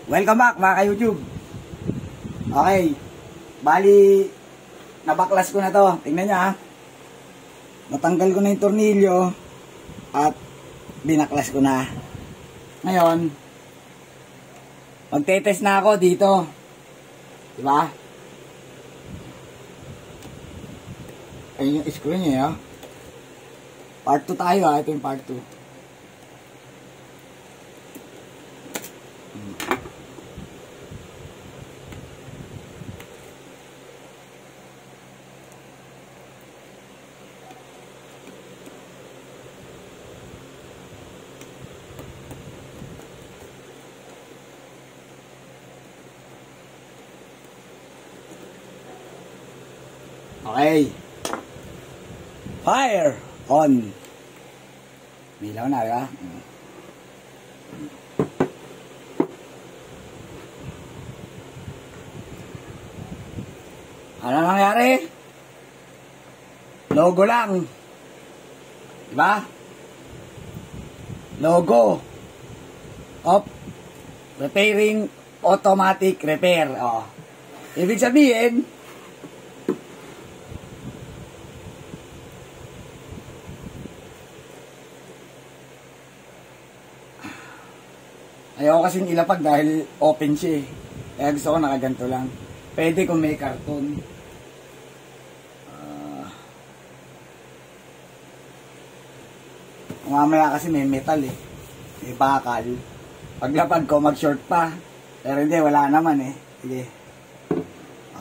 Welcome back mga ka-YouTube. Okay, bali nabaklas ko na to. Tingnan nyo ha. Natanggal ko na yung tornilyo at binaklas ko na. Ngayon, magte-test na ako dito. Diba? Ayun yung screw niya. Part 2 tayo ha. Ito yung part 2. Okay. Fire on. Milaw na, diba? Ano nangyari? Logo lang. Diba? Logo of repairing automatic repair. Oh. Ibig sabihin, ayaw kasing ilapag dahil open siya eh. Kaya gusto ko nakaganto lang. Pwede kung may karton. Mamaya kasi may metal eh. May bakal. Paglapag ko mag-short pa. Pero hindi, wala naman eh. Sige.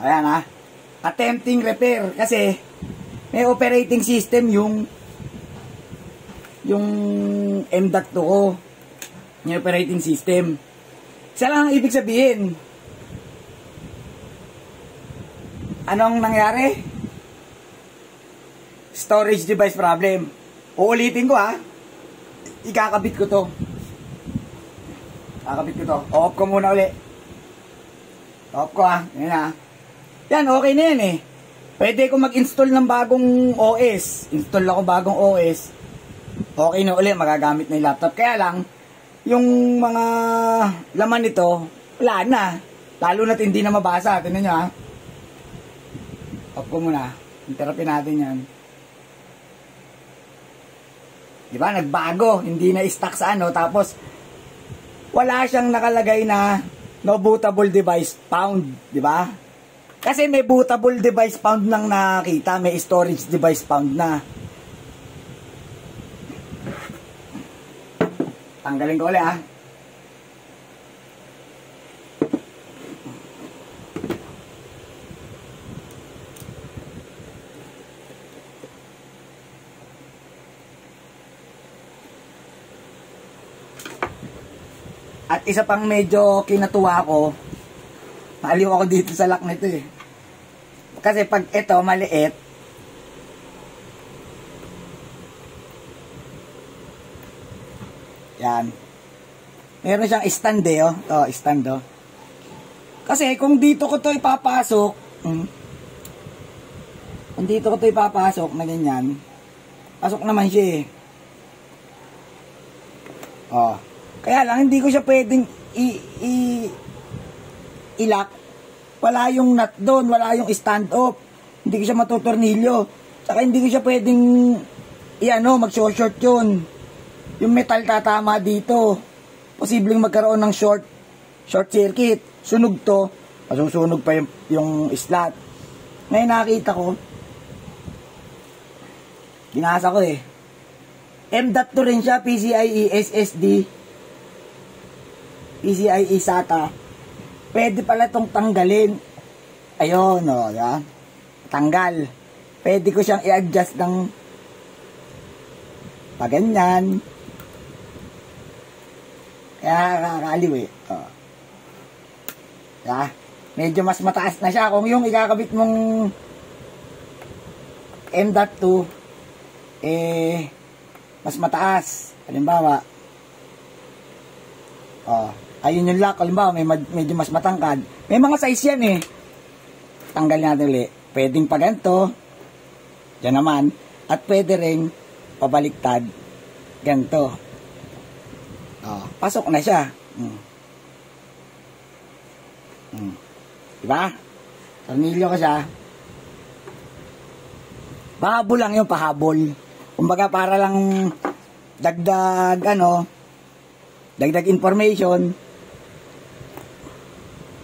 Ayan ha. Attempting repair. Kasi may operating system yung M.2 ko. Yung operating system. Isa lang ang ibig sabihin. Anong nangyari? Storage device problem. Uulitin ko ha. Ikakabit ko to. Kakabit ko to. Off ko muna uli. Off ko ha. Yan ha. Yan, okay na yan eh. Pwede ko mag-install ng bagong OS. Install ako bagong OS. Okay na uli. Magagamit na yung laptop. Kaya lang, yung mga laman nito, wala na. Lalo na't hindi na mabasa. Tignan nyo ha. Off ko muna. Interrupin natin yan. Diba? Nagbago. Hindi na stock sa ano. Tapos, wala siyang nakalagay na no bootable device found. Diba? Kasi may bootable device found lang nakita. May storage device found na. Tanggalin ko ulit ha. At isa pang medyo kinatuwa ko, maaliw ako dito sa lock nito eh. Kasi pag ito maliit, yan. Meron siyang stand eh, oh. Oh, stand oh. Kasi kung dito ko 'to ipapasok, kung dito ko 'to ipapasok na ganyan, pasok naman siya eh. Oh. Kaya lang hindi ko siya pwedeng i-lock. Wala yung nut doon, wala yung stand off. Hindi ko siya matutornilyo. Saka hindi ko siya pwedeng mag-short yun. Yung metal tatama dito. Posibleng magkaroon ng short circuit. Sunog to. Masusunog pa yung slot. Ngayon nakita ko. Ginasa ko eh. M.2 rin siya. PCIe SSD. PCIe SATA. Pwede pala itong tanggalin. Ayun o. Yan. Tanggal. Pwede ko siyang i-adjust ng paganyan. Kaya kakaliw eh. Oh. Yeah. Medyo mas mataas na siya. Kung yung ikakabit mong M.2 mas mataas. Halimbawa ayun yung lock. Halimbawa medyo mas matangkad. May mga size yan eh. Tanggal natin ulit. Pwedeng pa ganito. Yan naman. At pwede rin pabaliktad ganito. Pasok na siya. Diba? Tornilyo ko siya. Pahabol lang yun, pahabol. Kumbaga para lang dagdag, dagdag information.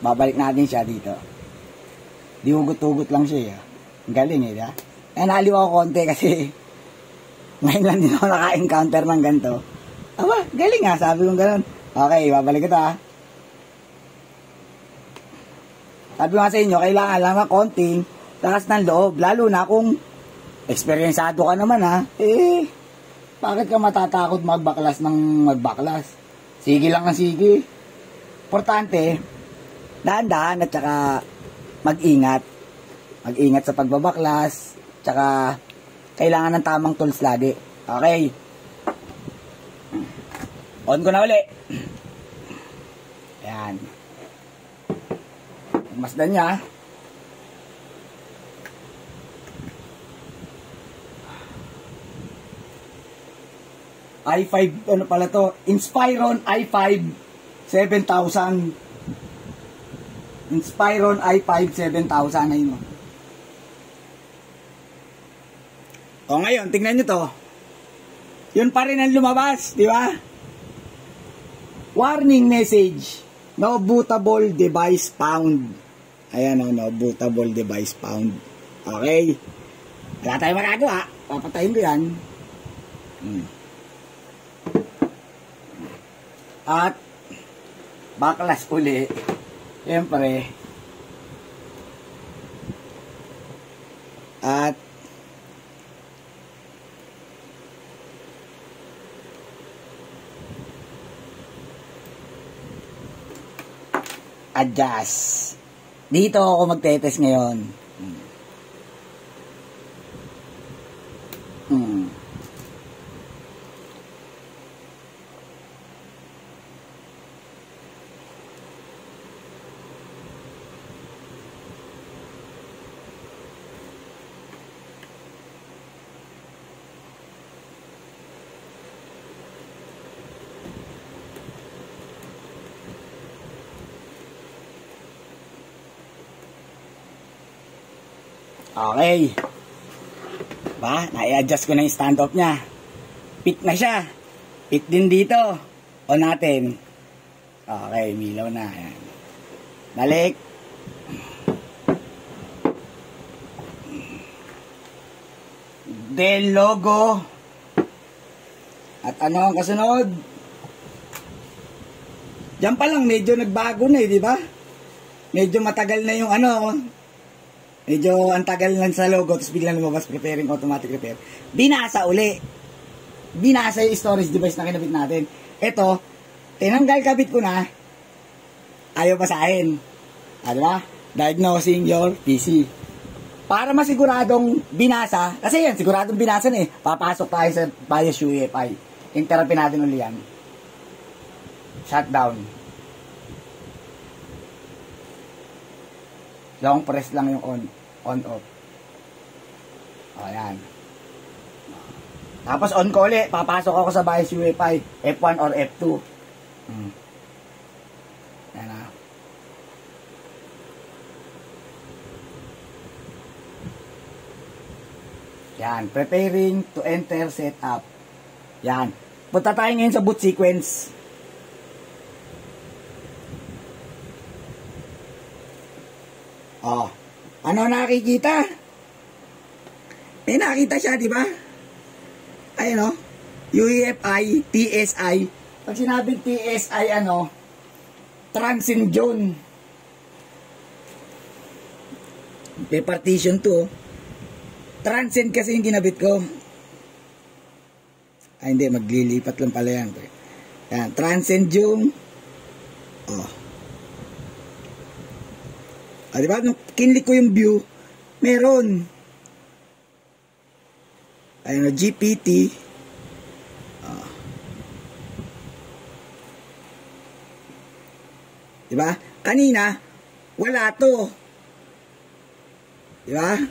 Babalik natin siya dito. Di hugot-hugot lang siya. Ang galing eh, diba? Naliw ako konti kasi ngayon lang din ako naka-encounter ng ganito. Aba, galing nga, sabi ko gano'n. Okay, babalik ko ito ha. Sabi ko nga sa inyo, kailangan lang ng konting lakas ng loob. Lalo na kung eksperyensado ka naman ha. Bakit ka matatakot magbaklas ng magbaklas? Sige lang ng sige. Importante, dahan-dahan at saka mag-ingat. Mag-ingat sa pagbabaklas. Tsaka kailangan ng tamang tools lagi. Okay. On ko na uli. Ayan. Masdan niya. i5, ano pala to? Inspiron i5 7000. Inspiron i5 7000 ayun mo. O ngayon, tingnan nyo to. Yun pa rin ang lumabas, di ba? Warning message. No bootable device found. Ayan o, no bootable device found. Okay. Wala tayong magagawa. Papatayin ko yan. At baklas uli. Siyempre. At adjust. Dito ako magte-test ngayon. Okay. Ba, na-i-adjust ko na yung stand-off niya. Fit na siya. Fit din dito. O natin. Okay, milaw na. Ayan. Balik. Dell logo. At ano ang kasunod? Diyan pa lang, medyo nagbago na di ba? Medyo matagal na yung medyo ang tagal lang sa logo, tapos biglang lumabas preparing automatic repair. Binasa uli. Binasa yung storage device na kinabit natin. Ito, tinanggal kabit ko na, ayaw basahin. Diba? Diagnosing your PC. Para masiguradong binasa, kasi yan, siguradong binasa na papasok tayo sa BIOS UEFI. Interrupin natin uli yan. Shutdown. Long press lang yung on-off. O, yan. Tapos on ko ulit, papasok ako sa BIOS UEFI, F1 or F2. Yan na. Yan, preparing to enter setup. Yan. Punta tayo ngayon sa boot sequence. Oh, ano nakikita? May nakita siya, di ba? Ayun, UEFI, TSI. Pag sinabing TSI, transient zone. May partition to. Transient kasi yung ginabit ko. Ay, hindi, maglilipat lang pala yan. Yan, transient zone. Oh. Ah, diba? Nung kinlik ko yung view, meron. Ayun, GPT. Ah. Diba? Kanina, wala to. Diba?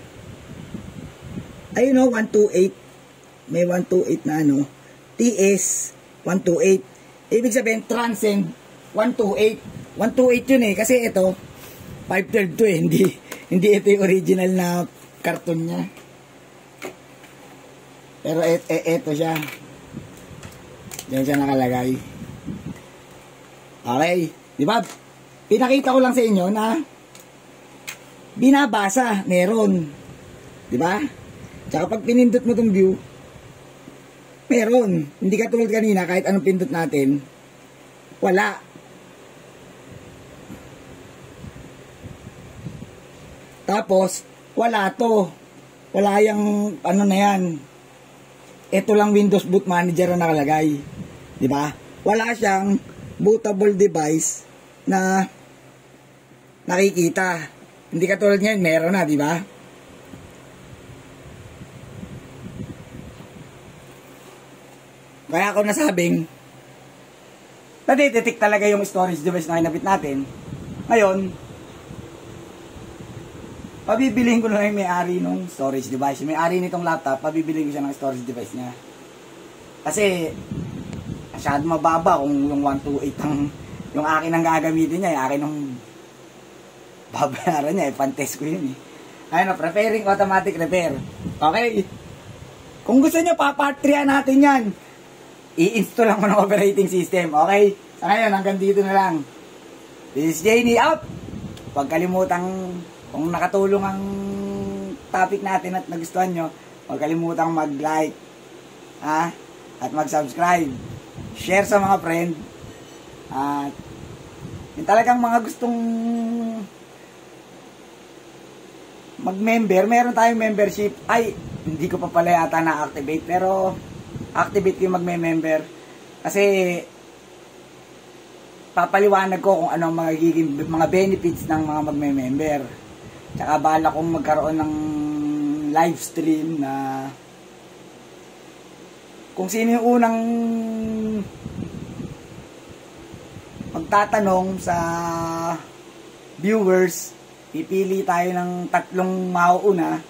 Ayun, 128. May 128 na TS 128. Ibig sabihin, transcend 128. 128 yun kasi ito, 512 to eh. Hindi ito yung original na karton niya. Pero eto siya. Diyan siya nakalagay. Okay. Di ba? Pinakita ko lang sa inyo na binabasa. Meron. Di ba? Tsaka pag pinindot mo itong view, meron. Hindi ka tulad kanina, kahit anong pindot natin, wala. Tapos, wala to. Wala yung ano na yan. Ito lang Windows Boot Manager na nakalagay. Di ba? Wala siyang bootable device na nakikita. Hindi katulad ngayon, meron na, di ba? Kaya ako nasabing, nadidetect talaga yung storage device na kinabit natin. Ngayon, pabibilihin ko na yung may-ari ng storage device. Yung may-ari nitong laptop, pabibilihin ko siya ng storage device niya. Kasi, masyado mababa kung yung 128 ang yung akin ang gagamitin niya. Yung akin ang babayaran niya. Pantest ko yun eh. Ayun na, preparing automatic repair. Okay. Kung gusto niyo, pa-part 3 natin yan. I-install lang mo ng operating system. Okay? Sa ngayon, hanggang dito na lang. This is Janie out. Huwag kalimutang, kung nakatulong ang topic natin at nagustuhan nyo, huwag kalimutang mag-like at mag-subscribe. Share sa mga friend. At yung talagang mga gustong mag-member, meron tayong membership. Ay, hindi ko pa pala yata na-activate, pero activate yung magme-member. Kasi papaliwanag ko kung ano ang magiging mga benefits ng mga magme-member. Tsaka bala kong magkaroon ng live stream na kung sino yung unang magtatanong sa viewers, pipili tayo ng 3 mauuna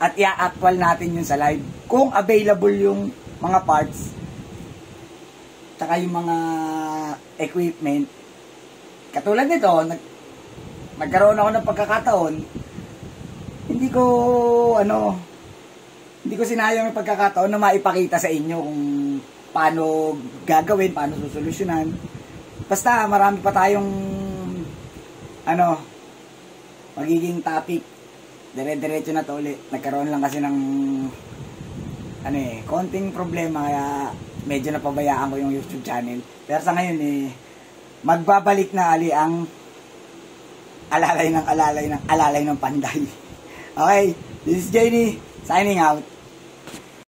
at i-actual natin yun sa live. Kung available yung mga parts tsaka yung mga equipment. Katulad nito, nagkaroon ako ng pagkakataon, hindi ko sinayang yung pagkakataon na maipakita sa inyo kung paano gagawin, paano susolusyonan. Basta marami pa tayong magiging topic. Dire-diretso na to ulit. Nagkaroon lang kasi ng konting problema, kaya medyo napabayaan ko yung YouTube channel. Pero sa ngayon magbabalik na ang alalay ng panday. Okay, this is Janie signing out.